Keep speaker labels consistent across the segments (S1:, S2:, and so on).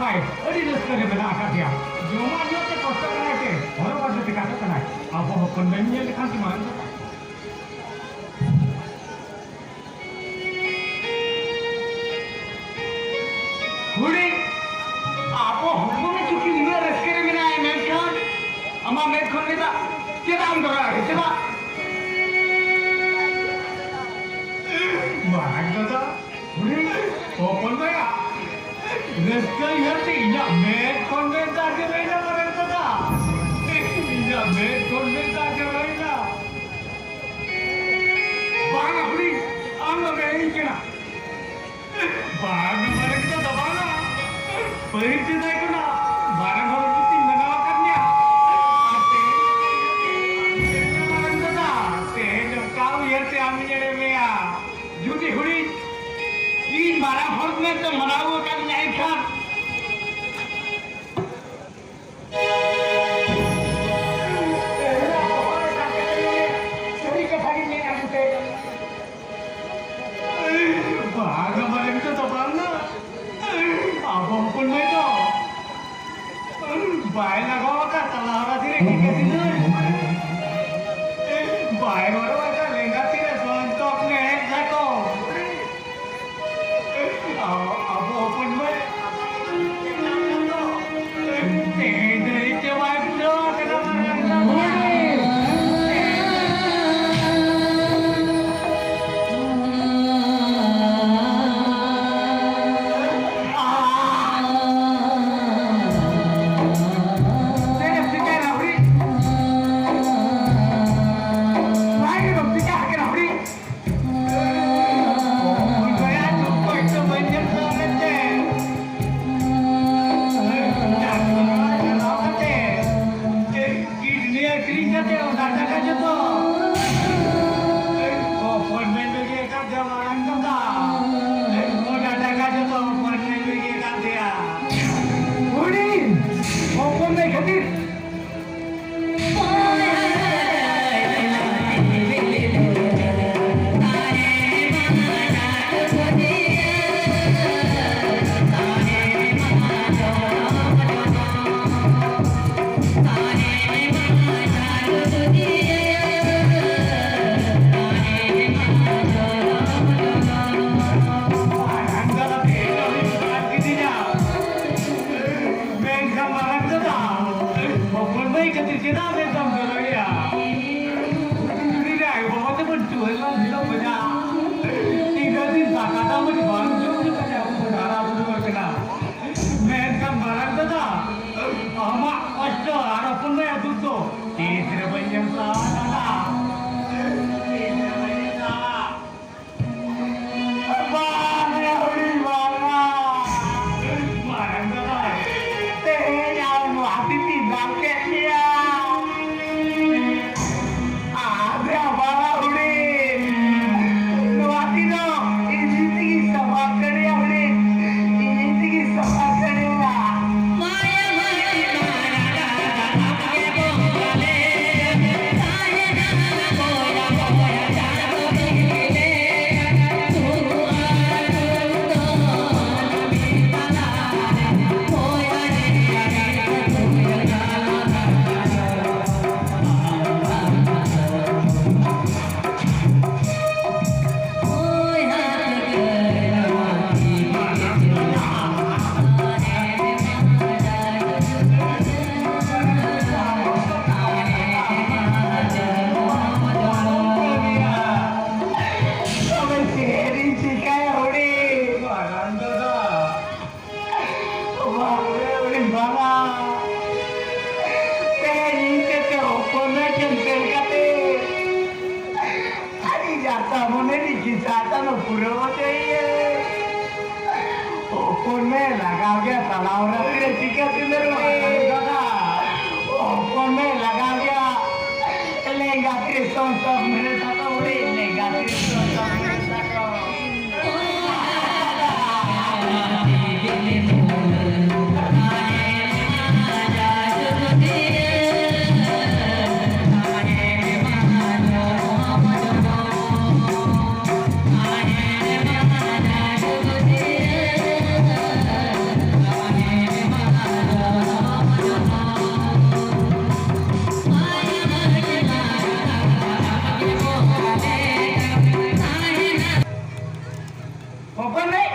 S1: पाय अडी रस्ते बना आकाशया जेव्हा जो ते कष्ट करायचे बरोबर ते काटत नाही आपण पण नाही लेखांची मान हुडी आपो हमने चुकी उन्हें रस्ते में बनाए मैं खान अम्मा मैं खोलने का क्या काम कर रहा है क्या महाराज हुडी ओपन गया रस्ते याते या मैं खोलने का के रहना पड़ेगा था या मैं खोलने का के रहना बागा हुडी आम लोग यही क्या बागा मरे तो दबाना परिचय देखो ना बारह घर की तीन लगाव करने आते जब काव यार से आमी जड़े में आ जूती हुडी तीन बारह घर में तो मनाओ कर नहीं खा बागा मरे तो दबाना अब अपन में तो बाय लगाओ का तलावा धीरे की बाय मारो का लेंगा तेरे सोन तो अपने एक जाको अब अपन में तेरे के बाय पूरा तेरा
S2: ओपन नाही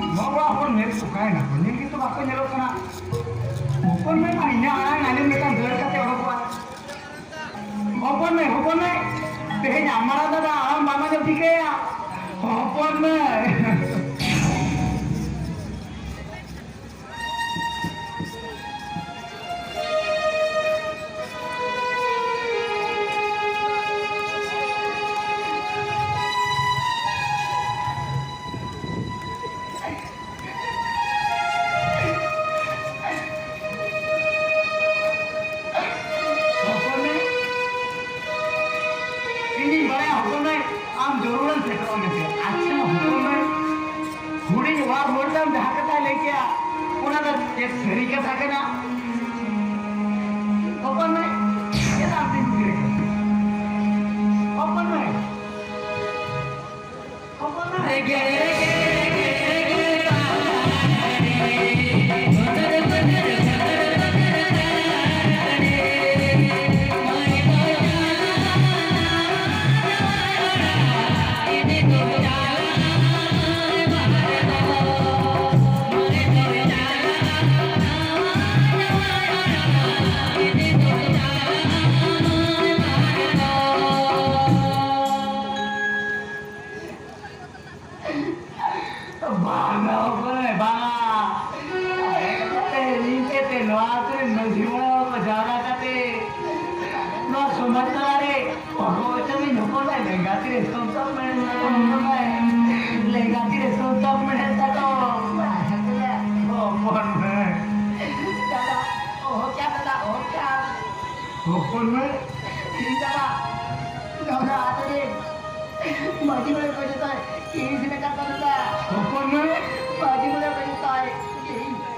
S2: मग आपण नेट सुकाय ना नेमकी तू आपण नेलो ना ओपन नाही महिने आणा आणि मी काय घर का तेवढं ओपन नाही ते आम्हाला दादा मामा ठीक आहे ओपन नाही माझी वेळ कधीच आहे इथे करता माझी वेळ कधीच आहे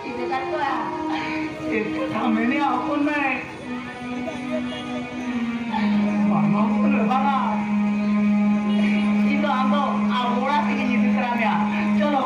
S2: इथे करतोय इतकं थांबणे आपण नाही बघा इथं आंबो आंबोळा तिथे जिथे राम्या चलो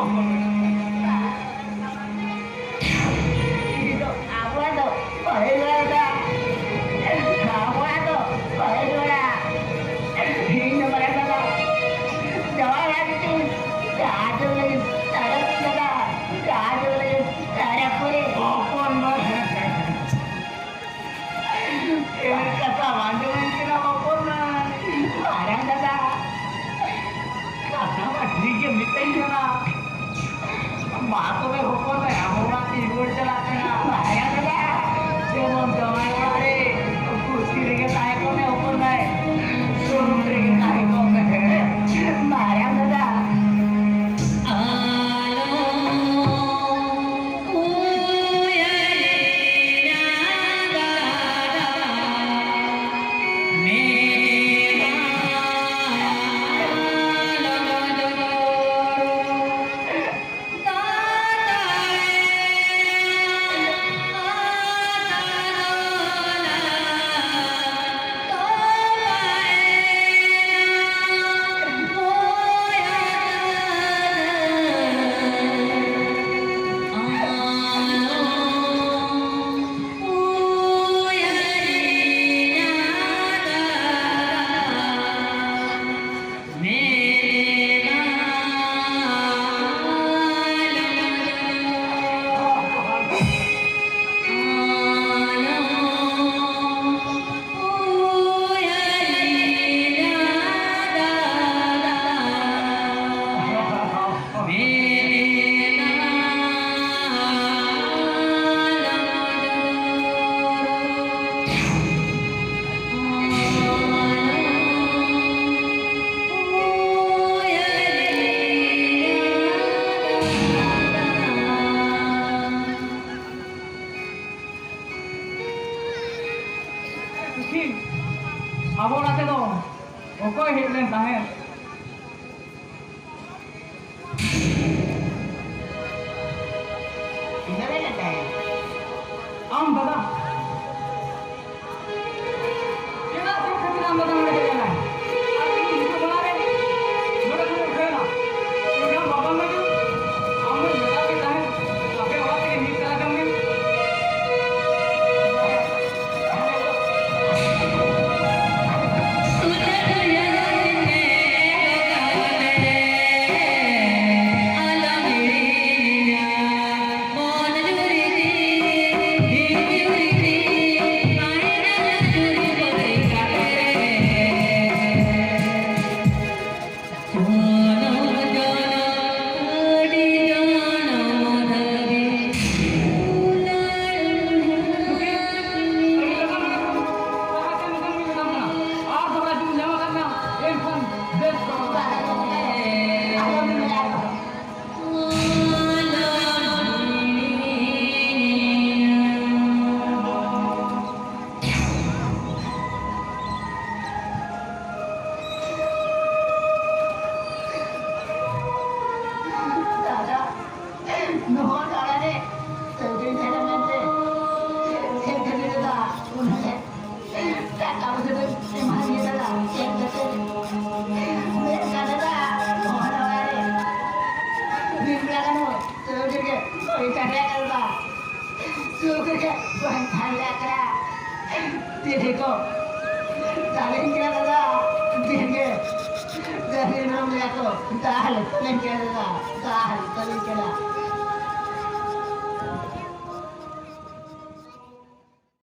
S2: दादा नको दादा रे सगळी झालं म्हणते हे घरी दादा उन्हाळ्यात त्या कामाचं ते महाग आहे दादा एक जाते दादा मोहनवाला रे बिमला का नो सगळी के पैसा द्या दादा सगळी के पण खाल्ल्या करा ते देखो चालेल केला दादा देंगे dari nama aku dah kalian kira dah kalian kira